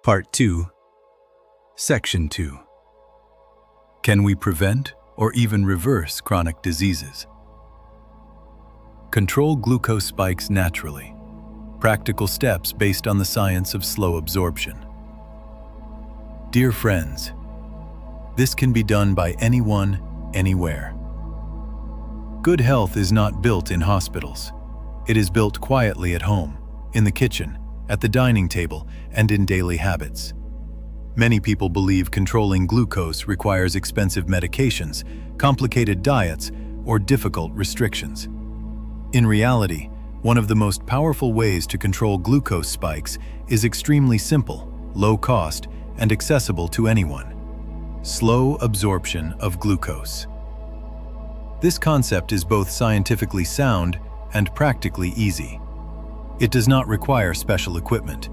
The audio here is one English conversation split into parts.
Part 2, Section 2. Can we prevent or even reverse chronic diseases? Control glucose spikes naturally. Practical steps based on the science of slow absorption. Dear friends, this can be done by anyone, anywhere. Good health is not built in hospitals. It is built quietly at home, in the kitchen, at the dining table, and in daily habits. Many people believe controlling glucose requires expensive medications, complicated diets, or difficult restrictions. In reality, one of the most powerful ways to control glucose spikes is extremely simple, low cost, and accessible to anyone. Slow absorption of glucose. This concept is both scientifically sound and practically easy. It does not require special equipment.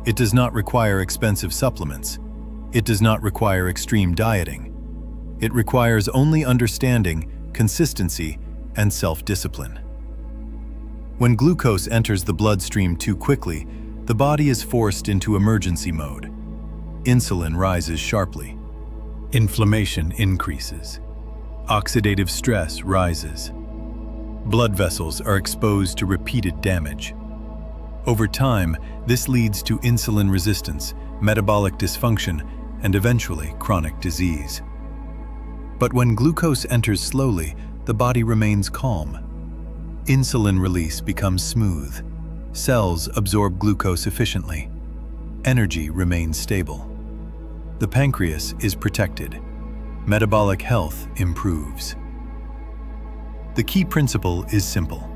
It does not require expensive supplements. It does not require extreme dieting. It requires only understanding, consistency, and self-discipline. When glucose enters the bloodstream too quickly, the body is forced into emergency mode. Insulin rises sharply. Inflammation increases. Oxidative stress rises. Blood vessels are exposed to repeated damage. Over time, this leads to insulin resistance, metabolic dysfunction, and eventually chronic disease. But when glucose enters slowly, the body remains calm. Insulin release becomes smooth. Cells absorb glucose efficiently. Energy remains stable. The pancreas is protected. Metabolic health improves. The key principle is simple.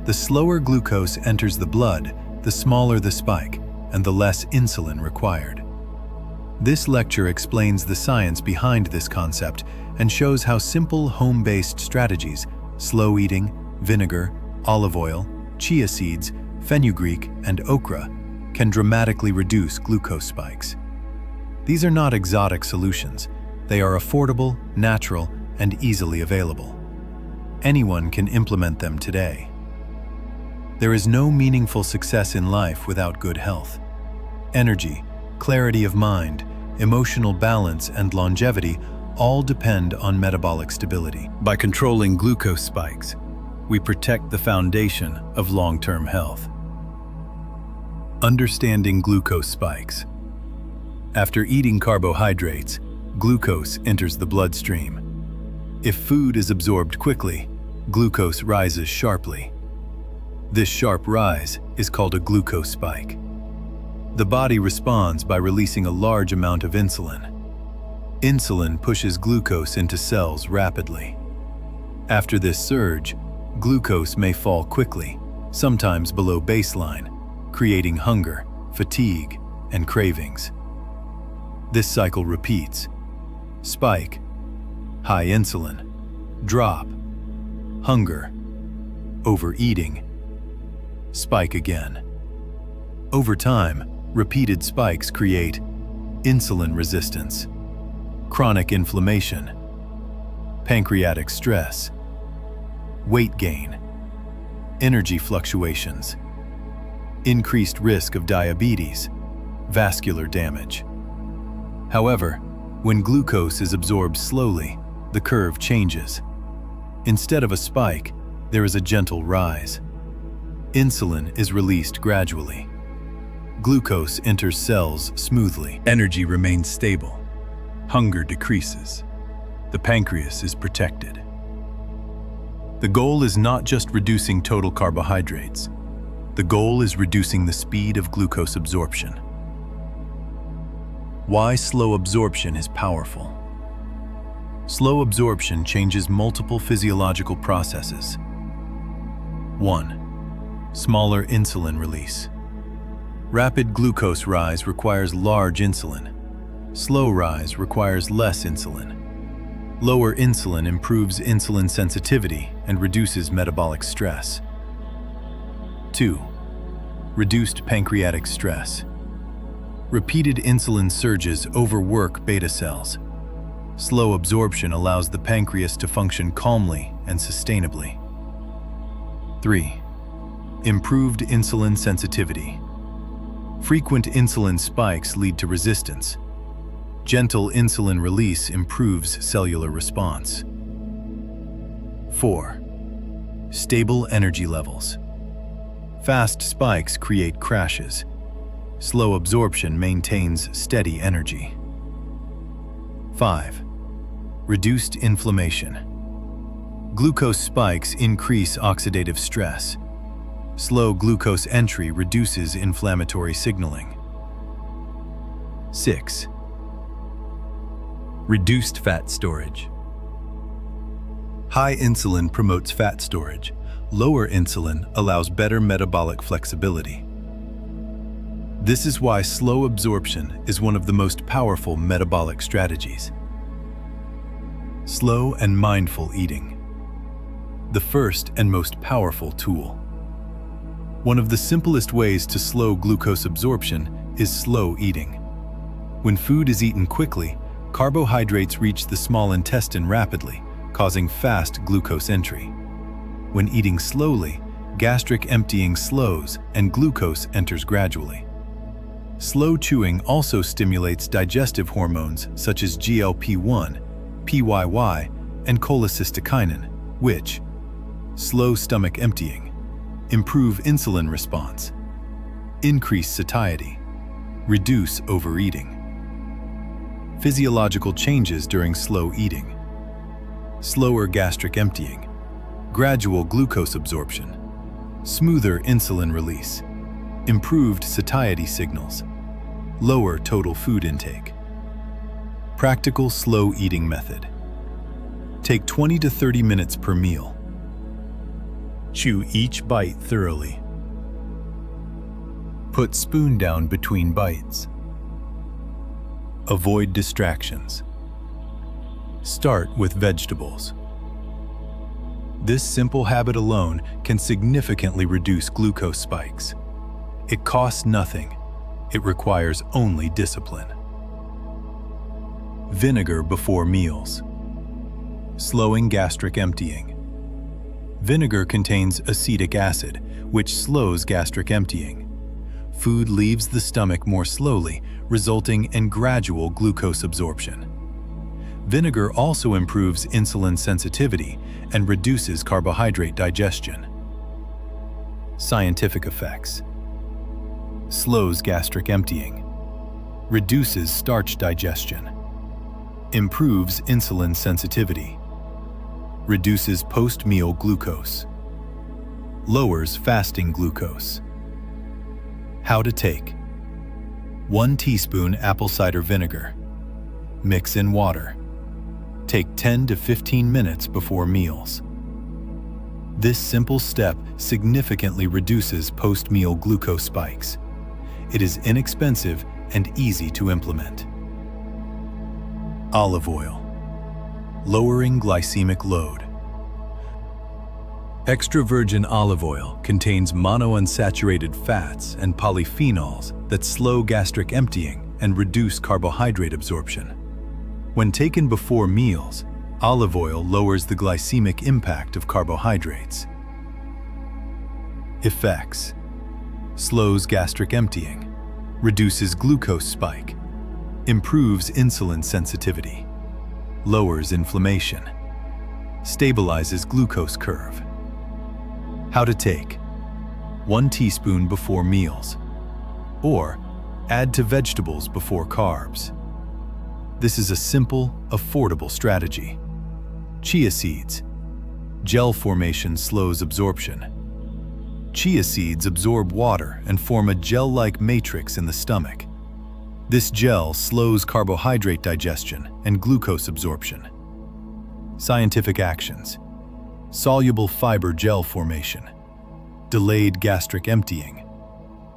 The slower glucose enters the blood, the smaller the spike, and the less insulin required. This lecture explains the science behind this concept and shows how simple home-based strategies, slow eating, vinegar, olive oil, chia seeds, fenugreek, and okra, can dramatically reduce glucose spikes. These are not exotic solutions. They are affordable, natural, and easily available. Anyone can implement them today. There is no meaningful success in life without good health. Energy, clarity of mind, emotional balance, and longevity all depend on metabolic stability. By controlling glucose spikes, we protect the foundation of long-term health. Understanding glucose spikes. After eating carbohydrates, glucose enters the bloodstream. If food is absorbed quickly, glucose rises sharply. This sharp rise is called a glucose spike. The body responds by releasing a large amount of insulin. Insulin pushes glucose into cells rapidly. After this surge, glucose may fall quickly, sometimes below baseline, creating hunger, fatigue, and cravings. This cycle repeats. Spike, high insulin, drop, hunger, overeating, spike again. Over time, repeated spikes create insulin resistance, chronic inflammation, pancreatic stress, weight gain, energy fluctuations, increased risk of diabetes, vascular damage. However, when glucose is absorbed slowly, the curve changes. Instead of a spike, there is a gentle rise. Insulin is released gradually. Glucose enters cells smoothly. Energy remains stable. Hunger decreases. The pancreas is protected. The goal is not just reducing total carbohydrates. The goal is reducing the speed of glucose absorption. Why slow absorption is powerful. Slow absorption changes multiple physiological processes. 1. Smaller insulin release. Rapid glucose rise requires large insulin. Slow rise requires less insulin. Lower insulin improves insulin sensitivity and reduces metabolic stress. 2. Reduced pancreatic stress. Repeated insulin surges overwork beta cells. Slow absorption allows the pancreas to function calmly and sustainably. 3. Improved insulin sensitivity. Frequent insulin spikes lead to resistance. Gentle insulin release improves cellular response. 4. Stable energy levels. Fast spikes create crashes. Slow absorption maintains steady energy. 5. Reduced inflammation. Glucose spikes increase oxidative stress. Slow glucose entry reduces inflammatory signaling. 6. Reduced fat storage. High insulin promotes fat storage. Lower insulin allows better metabolic flexibility. This is why slow absorption is one of the most powerful metabolic strategies. Slow and mindful eating. The first and most powerful tool. One of the simplest ways to slow glucose absorption is slow eating. When food is eaten quickly, carbohydrates reach the small intestine rapidly, causing fast glucose entry. When eating slowly, gastric emptying slows and glucose enters gradually. Slow chewing also stimulates digestive hormones such as GLP-1, PYY, and cholecystokinin, which slow stomach emptying, improve insulin response, increase satiety, reduce overeating. Physiological changes during slow eating. Slower gastric emptying, gradual glucose absorption, smoother insulin release, improved satiety signals, lower total food intake. Practical slow eating method. Take 20 to 30 minutes per meal. Chew each bite thoroughly. Put spoon down between bites. Avoid distractions. Start with vegetables. This simple habit alone can significantly reduce glucose spikes. It costs nothing. It requires only discipline. Vinegar before meals. Slowing gastric emptying. Vinegar contains acetic acid, which slows gastric emptying. Food leaves the stomach more slowly, resulting in gradual glucose absorption. Vinegar also improves insulin sensitivity and reduces carbohydrate digestion. Scientific effects. Slows gastric emptying. Reduces starch digestion. Improves insulin sensitivity. Reduces post-meal glucose. Lowers fasting glucose. How to take. 1 teaspoon apple cider vinegar. Mix in water. Take 10 to 15 minutes before meals. This simple step significantly reduces post-meal glucose spikes. It is inexpensive and easy to implement. Olive oil. Lowering glycemic load. Extra virgin olive oil contains monounsaturated fats and polyphenols that slow gastric emptying and reduce carbohydrate absorption. When taken before meals, olive oil lowers the glycemic impact of carbohydrates. Effects. Slows gastric emptying, reduces glucose spike, improves insulin sensitivity, lowers inflammation, stabilizes glucose curve. How to take. 1 teaspoon before meals, or add to vegetables before carbs. This is a simple, affordable strategy. Chia seeds. Gel formation slows absorption. Chia seeds absorb water and form a gel-like matrix in the stomach. This gel slows carbohydrate digestion and glucose absorption. Scientific actions. Soluble fiber gel formation. Delayed gastric emptying.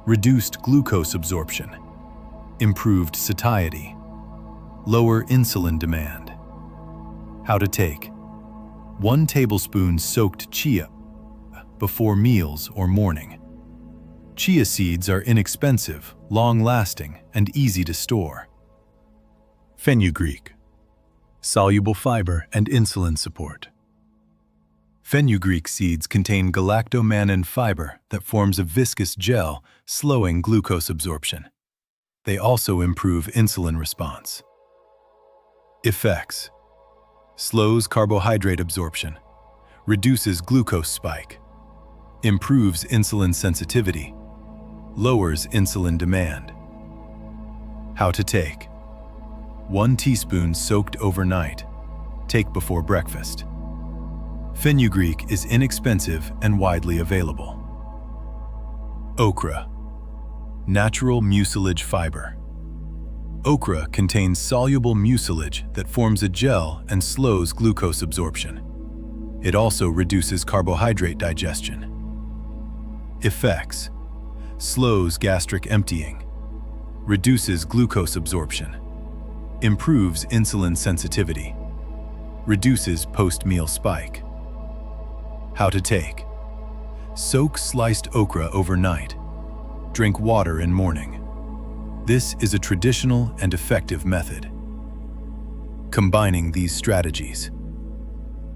Reduced glucose absorption. Improved satiety. Lower insulin demand. How to take. 1 tablespoon soaked chia before meals or morning. Chia seeds are inexpensive, long-lasting, and easy to store. Fenugreek. Soluble fiber and insulin support. Fenugreek seeds contain galactomannan fiber that forms a viscous gel, slowing glucose absorption. They also improve insulin response. Effects: slows carbohydrate absorption, reduces glucose spike, improves insulin sensitivity, lowers insulin demand. How to take: 1 teaspoon soaked overnight. Take before breakfast. Fenugreek is inexpensive and widely available. Okra, natural mucilage fiber. Okra contains soluble mucilage that forms a gel and slows glucose absorption. It also reduces carbohydrate digestion. Effects: slows gastric emptying, reduces glucose absorption, improves insulin sensitivity, reduces post-meal spike. How to take: soak sliced okra overnight. Drink water in morning. This is a traditional and effective method. Combining these strategies.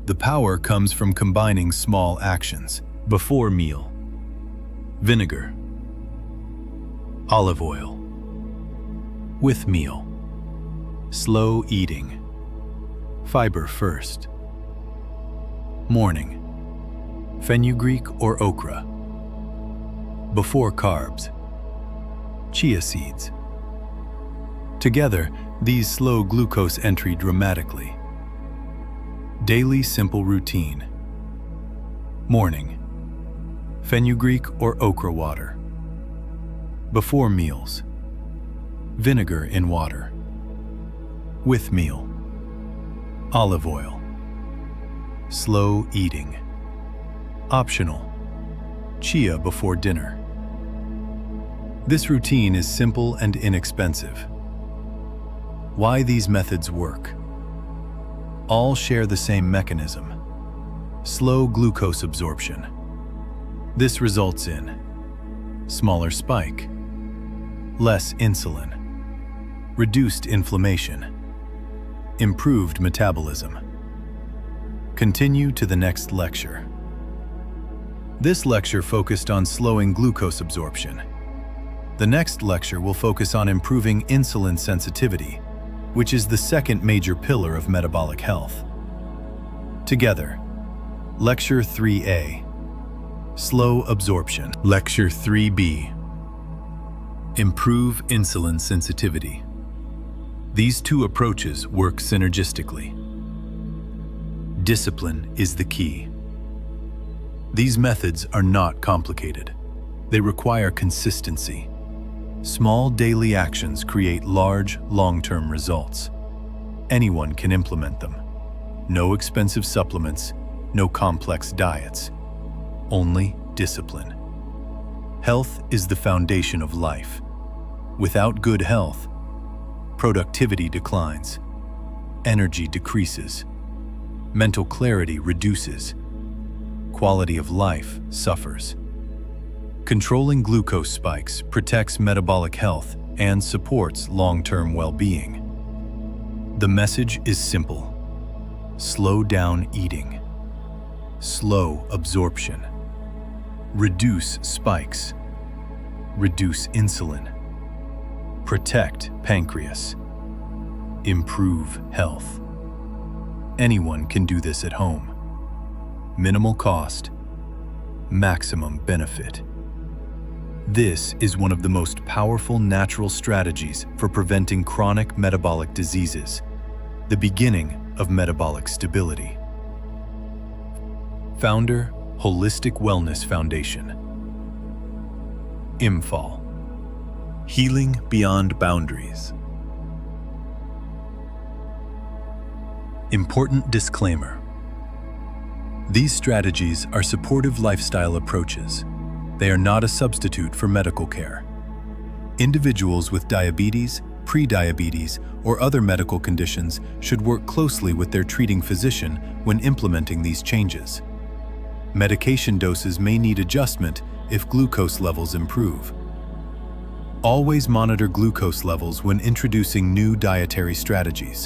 The power comes from combining small actions. Before meal: vinegar, olive oil. With meal: slow eating, fiber first. Morning: fenugreek or okra. Before carbs: chia seeds. Together, these slow glucose entry dramatically. Daily simple routine. Morning: fenugreek or okra water. Before meals: vinegar in water. With meal: olive oil. Slow eating. Optional: chia before dinner. This routine is simple and inexpensive. Why these methods work? All share the same mechanism: slow glucose absorption. This results in smaller spike, less insulin, reduced inflammation, improved metabolism. Continue to the next lecture. This lecture focused on slowing glucose absorption. The next lecture will focus on improving insulin sensitivity, which is the second major pillar of metabolic health. Together, Lecture 3A, Slow Absorption. Lecture 3B, Improve Insulin Sensitivity. These two approaches work synergistically. Discipline is the key. These methods are not complicated. They require consistency. Small daily actions create large, long-term results. Anyone can implement them. No expensive supplements, no complex diets. Only discipline. Health is the foundation of life. Without good health, productivity declines, energy decreases, mental clarity reduces, quality of life suffers. Controlling glucose spikes protects metabolic health and supports long-term well-being. The message is simple: slow down eating, slow absorption, reduce spikes, reduce insulin, protect pancreas, improve health. Anyone can do this at home. Minimal cost, maximum benefit. This is one of the most powerful natural strategies for preventing chronic metabolic diseases, the beginning of metabolic stability. Founder, Holistic Wellness Foundation. IMFAL. Healing Beyond Boundaries. Important disclaimer. These strategies are supportive lifestyle approaches. They are not a substitute for medical care. Individuals with diabetes, prediabetes, or other medical conditions should work closely with their treating physician when implementing these changes. Medication doses may need adjustment if glucose levels improve. Always monitor glucose levels when introducing new dietary strategies.